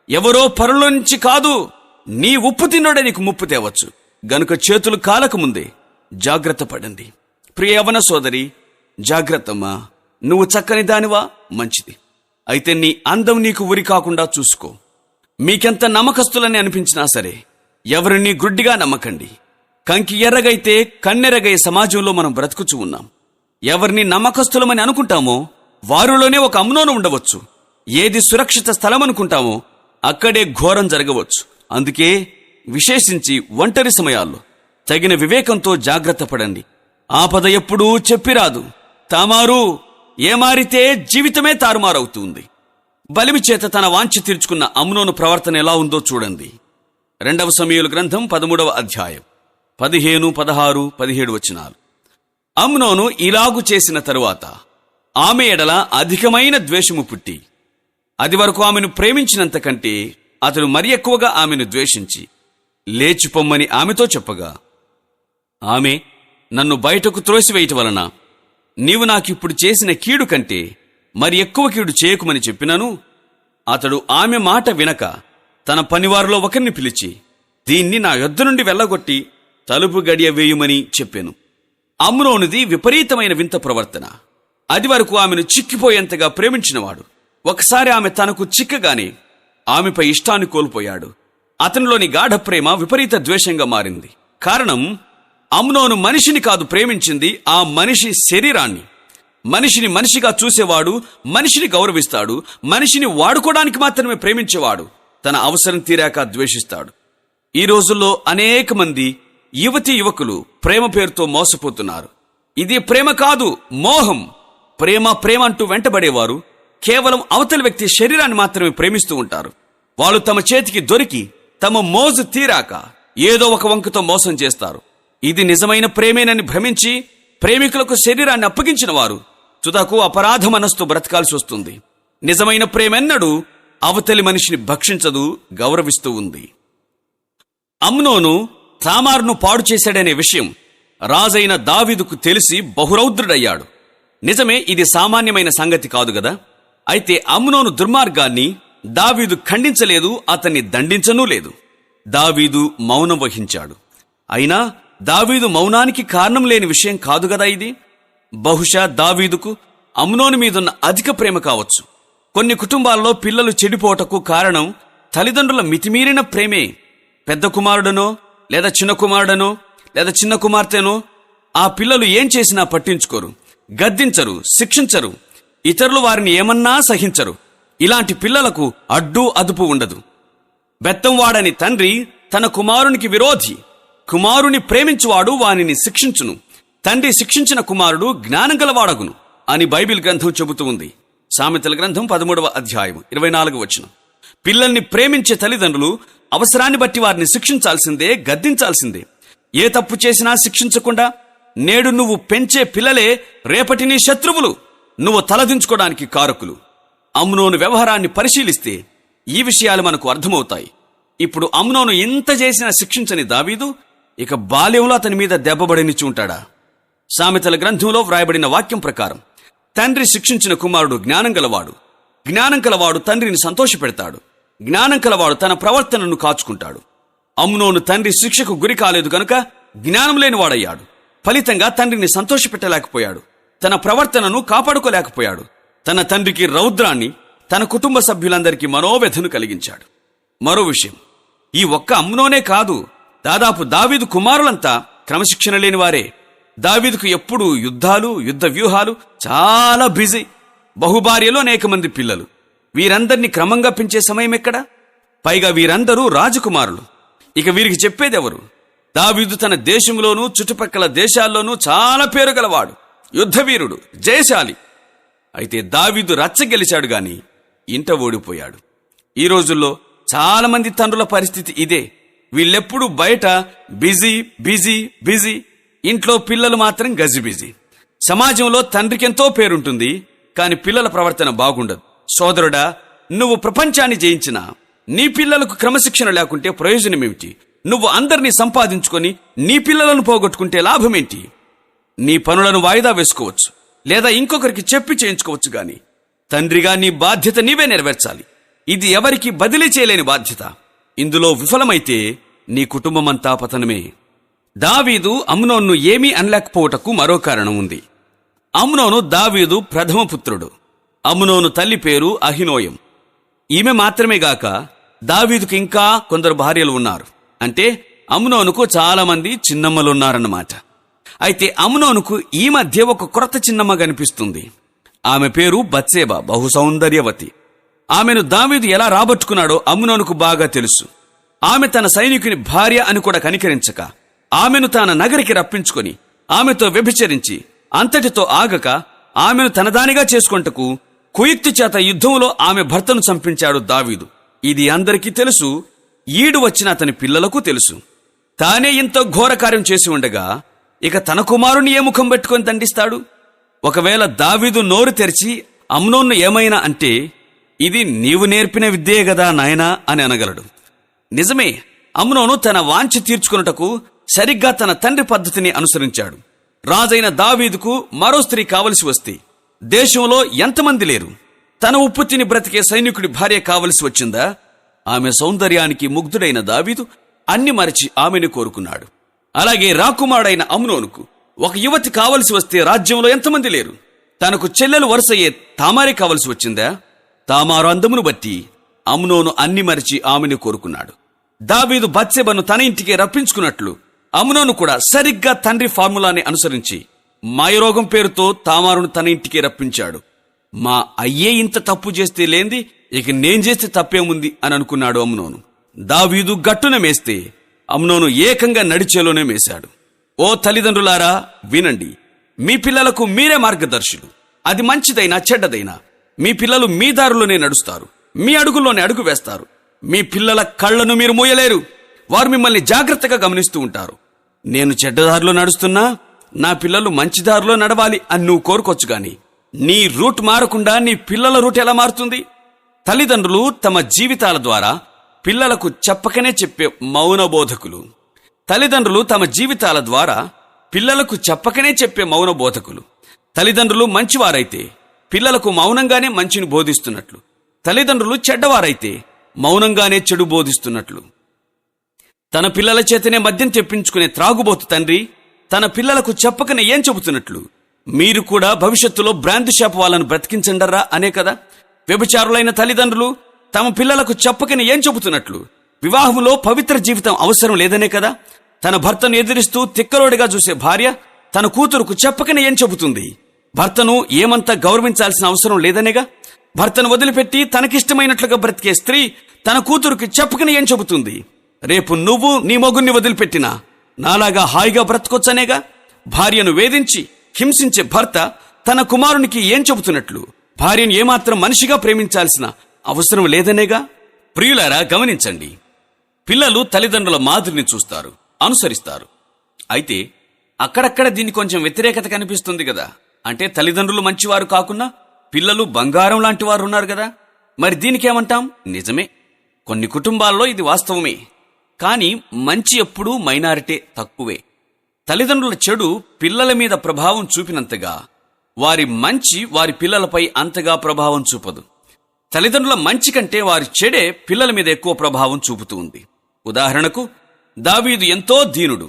ఎవరో పరులో నుంచి కాదు, నీ ఉప్పు తిన్నోడే నీకు ముప్పు తేవచ్చు. గనుక చేతులు కాలక ముందే జాగ్రత్త పడండి. ప్రియ యవ్వన సోదరి, జాగ్రత్తమ్మా. నువ్వు చక్కని దానివా? మంచిది. అయితే నీ అందం నీకు ఉరి కాకుండా చూసుకో. మీకెంత నమ్మకస్తులని అనిపించినా సరే ఎవరిని గుడ్డిగా నమ్మకండి. కంకి ఎర్రగైతే కన్నెరగై సమాజంలో మనం బ్రతుకుచూ ఉన్నాం. ఎవరిని నమ్మకస్తులమని అనుకుంటామో వారిలోనే ఒక అమ్నోను ఉండవచ్చు. ఏది సురక్షిత స్థలం అనుకుంటామో అక్కడే ఘోరం జరగవచ్చు. అందుకే విశేషించి ఒంటరి సమయాల్లో తగిన వివేకంతో జాగ్రత్త పడండి. ఆపద ఎప్పుడూ చెప్పిరాదు. తామారు ఏమారితే జీవితమే తారుమారవుతుంది. బలిమి చేత తన వాంఛ తీర్చుకున్న అమ్నోను ప్రవర్తన ఎలా ఉందో చూడండి. 2వ సమూయేలు గ్రంథం 13వ అధ్యాయం 15, 16, 17 వచనాలు. అమ్నోను ఇలాగు చేసిన తరువాత ఆమె ఎడల అధికమైన ద్వేషము పుట్టి, అది వరకు ఆమెను ప్రేమించినంతకంటే అతడు మరి ఎక్కువగా ఆమెను ద్వేషించి లేచిపొమ్మని ఆమెతో చెప్పగా, ఆమె నన్ను బయటకు త్రోసివేయటం వలన నీవు నాకిప్పుడు చేసిన కీడు కంటే మరి ఎక్కువ కీడు చేయకుమని చెప్పినను, అతడు ఆమె మాట వినక తన పనివారిలో ఒకరిని పిలిచి, దీన్ని నా యొద్ద నుండి వెళ్ళగొట్టి తలుపు గడియ వేయుమని చెప్పాను. అమ్నోనుది విపరీతమైన వింత ప్రవర్తన. అది వరకు ఆమెను చిక్కిపోయేంతగా ప్రేమించినవాడు ఒకసారి ఆమె తనకు చిక్కగానే ఆమెపై ఇష్టాన్ని కోల్పోయాడు. అతనిలోని గాఢ ప్రేమ విపరీత ద్వేషంగా మారింది. కారణం, అమ్నోను మనిషిని కాదు ప్రేమించింది, ఆ మనిషి శరీరాన్ని. మనిషిని మనిషిగా చూసేవాడు మనిషిని గౌరవిస్తాడు. మనిషిని వాడుకోవడానికి మాత్రమే ప్రేమించేవాడు తన అవసరం తీరాక ద్వేషిస్తాడు. ఈ రోజుల్లో అనేక మంది యువతీ యువకులు ప్రేమ పేరుతో మోసపోతున్నారు. ఇది ప్రేమ కాదు, మోహం. ప్రేమ ప్రేమ అంటూ వెంటబడేవారు కేవలం అవతలి వ్యక్తి శరీరాన్ని మాత్రమే ప్రేమిస్తూ ఉంటారు. వాళ్ళు తమ చేతికి దొరికి తమ మోజు తీరాక ఏదో ఒక వంకతో మోసం చేస్తారు. ఇది నిజమైన ప్రేమేనని భ్రమించి ప్రేమికులకు శరీరాన్ని అప్పగించిన వారు తుదకు అపరాధ మనస్సు బ్రతకాల్సి వస్తుంది. నిజమైన ప్రేమెన్నడూ అవతలి మనిషిని భక్షించదు, గౌరవిస్తూ ఉంది. అమ్నోను తామారును పాడు చేశాడనే విషయం రాజైన దావీదుకు తెలిసి బహురౌద్రుడయ్యాడు. నిజమే, ఇది సామాన్యమైన సంగతి కాదు గదా. అయితే అమ్నోను దుర్మార్గాన్ని దావీదు ఖండించలేదు, అతన్ని దండించనూ లేదు. దావీదు మౌనం వహించాడు. అయినా దావీదు మౌనానికి కారణం లేని విషయం కాదు గదా ఇది. బహుశా దావీదుకు అమ్నోను మీదున్న అధిక ప్రేమ కావచ్చు. కొన్ని కుటుంబాల్లో పిల్లలు చెడిపోవటకు కారణం తల్లిదండ్రుల మితిమీరిన ప్రేమే. పెద్ద కుమారుడనో లేదా చిన్న కుమారుడనో లేదా చిన్న కుమార్తెనో ఆ పిల్లలు ఏం చేసినా పట్టించుకోరు, గద్దించరు, శిక్షించరు. ఇతరులు వారిని ఏమన్నా సహించరు. ఇలాంటి పిల్లలకు అడ్డు అదుపు ఉండదు. బెత్తం వాడని తండ్రి తన కుమారునికి విరోధి. కుమారుని ప్రేమించువాడు వానిని శిక్షించును. తండ్రి శిక్షించిన కుమారుడు జ్ఞానం గలవాడగును అని బైబిల్ గ్రంథం చెబుతూ ఉంది. సామెతల గ్రంథం 13వ అధ్యాయం 24వ వచనం. పిల్లల్ని ప్రేమించే తల్లిదండ్రులు అవసరాన్ని బట్టి వారిని శిక్షించాల్సిందే, గద్దించాల్సిందే. ఏ తప్పు చేసినా శిక్షించకుండా నేడు నువ్వు పెంచే పిల్లలే రేపటి నీ శత్రువులు, నువ్వు తలదించుకోవడానికి కారకులు. అమ్నోను వ్యవహారాన్ని పరిశీలిస్తే ఈ విషయాలు మనకు అర్థమవుతాయి. ఇప్పుడు అమ్నోను ఇంత చేసినా శిక్షించని దావీదు ఇక బాల్యంలో అతని మీద దెబ్బబడినిచ్చి ఉంటాడా? సామెతల గ్రంథంలో వ్రాయబడిన వాక్యం ప్రకారం తండ్రి శిక్షించిన కుమారుడు జ్ఞానం గలవాడు. జ్ఞానం కలవాడు తండ్రిని సంతోషపెడతాడు. జ్ఞానం కలవాడు తన ప్రవర్తనను కాచుకుంటాడు. అమ్నోను తండ్రి శిక్షకు గురి కాలేదు గనుక జ్ఞానం లేనివాడయ్యాడు. ఫలితంగా తండ్రిని సంతోషపెట్టలేకపోయాడు. తన ప్రవర్తనను కాపాడుకోలేకపోయాడు. తన తండ్రికి రౌద్రాన్ని, తన కుటుంబ సభ్యులందరికీ మనోవ్యధను కలిగించాడు. మరో విషయం, ఈ ఒక్క అమ్నోనే కాదు, దాదాపు దావీదు కుమారులంతా క్రమశిక్షణ లేనివారే. దావీదుకు ఎప్పుడూ యుద్ధాలు, యుద్ధ వ్యూహాలు, చాలా బిజీ. బహుభార్యలో అనేక మంది పిల్లలు. వీరందరినీ క్రమంగా పెంచే సమయం ఎక్కడ? పైగా వీరందరూ రాజకుమారులు. ఇక వీరికి చెప్పేదెవరు? దావీదు తన దేశంలోనూ చుట్టుపక్కల దేశాల్లోనూ చాలా పేరు గలవాడు, యుద్ధవీరుడు, జయశాలి. అయితే దావీదు రచ్చ గెలిచాడు గాని ఇంట ఓడిపోయాడు. ఈ రోజుల్లో చాలా మంది తండ్రుల పరిస్థితి ఇదే. వీళ్ళెప్పుడు బయట బిజీ బిజీ బిజీ, ఇంట్లో పిల్లలు మాత్రం గజిబిజీ. సమాజంలో తండ్రికెంతో పేరుంటుంది, కాని పిల్లల ప్రవర్తన బాగుండదు. సోదరుడా, నువ్వు ప్రపంచాన్ని జయించినా నీ పిల్లలకు క్రమశిక్షణ లేకుంటే ప్రయోజనమేమిటి? నువ్వు అందరినీ సంపాదించుకొని నీ పిల్లలను పోగొట్టుకుంటే లాభమేంటి? నీ పనులను వాయిదా వేసుకోవచ్చు, లేదా ఇంకొకరికి చెప్పి చేయించుకోవచ్చు, గాని తండ్రిగా నీ బాధ్యత నీవే నెరవేర్చాలి. ఇది ఎవరికి బదిలీ చేయలేని బాధ్యత. ఇందులో విఫలమైతే నీ కుటుంబమంతా పతనమే. దావీదు అమ్నోన్ను ఏమీ అనలేకపోవటకు మరో కారణం ఉంది. అమ్నోను దావీదు ప్రథమ పుత్రుడు. అమ్నోను తల్లి పేరు అహినోయం. ఈమె మాత్రమే గాక దావీదుకు ఇంకా కొందరు భార్యలు ఉన్నారు. అంటే అమ్నోనుకు చాలా మంది చిన్నమ్మలున్నారన్నమాట. అయితే అమ్నోనుకు ఈ మధ్య ఒక క్రొత్త చిన్నమ్మ కనిపిస్తుంది. ఆమె పేరు బత్సేబా, బహు సౌందర్యవతి. ఆమెను దావీదు ఎలా రాబట్టుకున్నాడో అమ్నోనుకు బాగా తెలుసు. ఆమె తన సైనికుని భార్య అని కూడా కనికరించక ఆమెను తన నగరికి రప్పించుకొని ఆమెతో వ్యభిచరించి అంతటితో ఆగక ఆమెను తనదానిగా చేసుకొంటకు కుయుక్తి చేత యుద్ధంలో ఆమె భర్తను చంపించాడు దావీదు. ఇది అందరికీ తెలుసు. ఈడు వచ్చిన అతని పిల్లలకు తెలుసు. తానే ఇంత ఘోర కార్యం చేసి ఉండగా ఇక తన కుమారుని ఏ ముఖం పెట్టుకొని దండిస్తాడు? ఒకవేళ దావీదు నోరు తెరిచి అమ్నోన్ను ఏమైనా అంటే, ఇది నీవు నేర్పిన విద్యే గదా నాయనా అని అనగలడు. నిజమే, అమ్నోను తన వాంఛ తీర్చుకొనుటకు సరిగ్గా తన తండ్రి పద్ధతిని అనుసరించాడు. రాజైన దావీదుకు మరో స్త్రీ కావలసి వస్తే దేశంలో ఎంతమంది లేరు? తన ఉప్పు తిని బ్రతికే సైనికుడి భార్య కావలసి వచ్చిందా? ఆమె సౌందర్యానికి ముగ్ధుడైన దావీదు అన్ని మరచి ఆమెను కోరుకున్నాడు. అలాగే రాకుమారుడైన అమ్నోనుకు ఒక యువతి కావలసి వస్తే రాజ్యంలో ఎంతమంది లేరు? తనకు చెల్లెలు వరుసయ్యే తామారే కావలసి వచ్చిందా? తామారు అందమును బట్టి అమ్నోను అన్ని మరిచి ఆమెను కోరుకున్నాడు. దావీదు బత్షెబను తన ఇంటికి రప్పించుకున్నట్లు అమ్నోను కూడా సరిగ్గా తండ్రి ఫార్ములాని అనుసరించి మాయరోగం పేరుతో తామారును తన ఇంటికి రప్పించాడు. మా అయ్యే ఇంత తప్పు చేస్తే లేంది, ఇక నేను చేస్తే తప్పేముంది అని అనుకున్నాడు అమ్నోను. దావీదు గట్టున మేస్తే అమ్నోను ఏకంగా నడిచేలోనే మేశాడు. ఓ తల్లిదండ్రులారా వినండి, మీ పిల్లలకు మీరే మార్గదర్శులు. అది మంచిదైనా చెడ్డదైనా మీ పిల్లలు మీ దారిలోనే నడుస్తారు, మీ అడుగుల్లోనే అడుగు వేస్తారు. మీ పిల్లల కళ్లను మీరు మూయలేరు. వారు మిమ్మల్ని జాగ్రత్తగా గమనిస్తూ ఉంటారు. నేను చెడ్డదారిలో నడుస్తున్నా నా పిల్లలు మంచి దారిలో నడవాలి అని నువ్వు కోరుకోవచ్చు గాని నీ రూట్ మారకుండా నీ పిల్లల రూట్ ఎలా మారుతుంది? తల్లిదండ్రులు తమ జీవితాల ద్వారా పిల్లలకు చెప్పకనే చెప్పే మౌన బోధకులు. తల్లిదండ్రులు తమ జీవితాల ద్వారా పిల్లలకు చెప్పకనే చెప్పే మౌన బోధకులు. తల్లిదండ్రులు మంచివారైతే పిల్లలకు మౌనంగానే మంచిని బోధిస్తున్నట్లు, తల్లిదండ్రులు చెడ్డవారైతే మౌనంగానే చెడు బోధిస్తున్నట్లు. తన పిల్లల చేతనే మద్యం తెప్పించుకునే త్రాగుబోతు తండ్రి తన పిల్లలకు చెప్పకనే ఏం చెబుతున్నట్లు మీరు కూడా భవిష్యత్తులో బ్రాంతి షాప్ వాళ్ళను బ్రతికించండర్రా అనే కదా. వ్యభిచారులైన తల్లిదండ్రులు తమ పిల్లలకు చెప్పకనే ఏం చెబుతున్నట్లు వివాహంలో పవిత్ర జీవితం అవసరం లేదనే కదా. తన భర్తను ఎదిరిస్తూ తిక్కలోడిగా చూసే భార్య తన కూతురుకు చెప్పకనే ఏం చెబుతుంది? భర్తను ఏమంతా గౌరవించాల్సిన అవసరం లేదనేగా. భర్తను వదిలిపెట్టి తనకిష్టమైనట్లుగా బ్రతికే స్త్రీ తన కూతురుకి చెప్పకనే ఏం చెబుతుంది? రేపు నువ్వు నీ మొగుణ్ణి వదిలిపెట్టినా నాలాగా హాయిగా బ్రతకొచ్చనేగా. భార్యను వేధించి హింసించే భర్త తన కుమారునికి ఏం చెబుతున్నట్లు భార్యను ఏమాత్రం మనిషిగా ప్రేమించాల్సిన అవసరం లేదనేగా. ప్రియులారా గమనించండి, పిల్లలు తల్లిదండ్రుల మాదిరిని చూస్తారు, అనుసరిస్తారు. అయితే అక్కడక్కడ దీన్ని కొంచెం వ్యతిరేకత కనిపిస్తుంది కదా. అంటే తల్లిదండ్రులు మంచివారు కాకున్నా పిల్లలు బంగారం లాంటి వారు ఉన్నారు కదా. మరి దీనికేమంటాం? నిజమే, కొన్ని కుటుంబాల్లో ఇది వాస్తవమే. కానీ మంచి ఎప్పుడూ మైనారిటీ తక్కువే. తల్లిదండ్రుల చెడు పిల్లల మీద ప్రభావం చూపినంతగా వారి మంచి వారి పిల్లలపై అంతగా ప్రభావం చూపదు. తల్లిదండ్రుల మంచి కంటే వారి చెడే పిల్లల మీద ఎక్కువ ప్రభావం చూపుతూ ఉంది. ఉదాహరణకు దావీదు ఎంతో దీనుడు,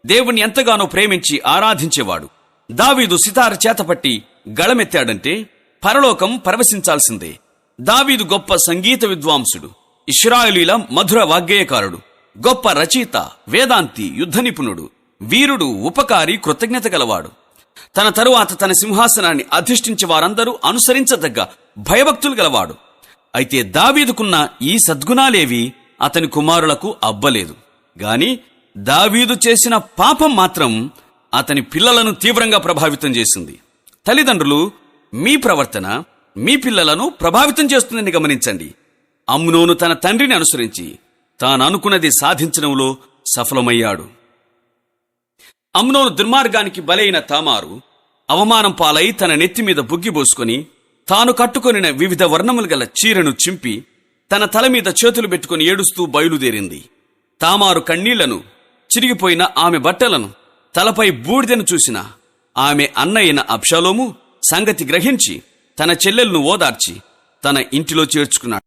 దేవుణ్ణి ఎంతగానో ప్రేమించి ఆరాధించేవాడు. దావీదు సితార చేతపట్టి గళమెత్తాడంటే పరలోకం పరవశించాల్సిందే. దావీదు గొప్ప సంగీత విద్వాంసుడు, ఇశ్రాయేలీల మధుర వాగ్గేయకారుడు, గొప్ప రచయిత, వేదాంతి, యుద్ధ నిపుణుడు, వీరుడు, ఉపకారి, కృతజ్ఞత గలవాడు. తన తరువాత తన సింహాసనాన్ని అధిష్ఠించే వారందరూ అనుసరించదగ్గ భయభక్తులు గలవాడు. అయితే దావీదుకున్న ఈ సద్గుణాలేవి అతని కుమారులకు అబ్బలేదు. గాని దావీదు చేసిన పాపం మాత్రం అతని పిల్లలను తీవ్రంగా ప్రభావితం చేసింది. తల్లిదండ్రులు, మీ ప్రవర్తన మీ పిల్లలను ప్రభావితం చేస్తుందని గమనించండి. అమ్నోను తన తండ్రిని అనుసరించి తాననుకున్నది సాధించడంలో సఫలమయ్యాడు. అమ్నోను దుర్మార్గానికి బలైన తామారు అవమానం పాలై తన నెత్తిమీద బుగ్గిబోసుకొని తాను కట్టుకొనిన వివిధ వర్ణములు గల చీరను చింపి తన తల మీద చేతులు పెట్టుకుని ఏడుస్తూ బయలుదేరింది. తామారు కన్నీళ్లను, చిరిగిపోయిన ఆమె బట్టలను, తలపై బూడిదను చూసిన ఆమె అన్నయ్యన అబ్షాలోము సంగతి గ్రహించి తన చెల్లెలను ఓదార్చి తన ఇంటిలో చేర్చుకున్నాడు.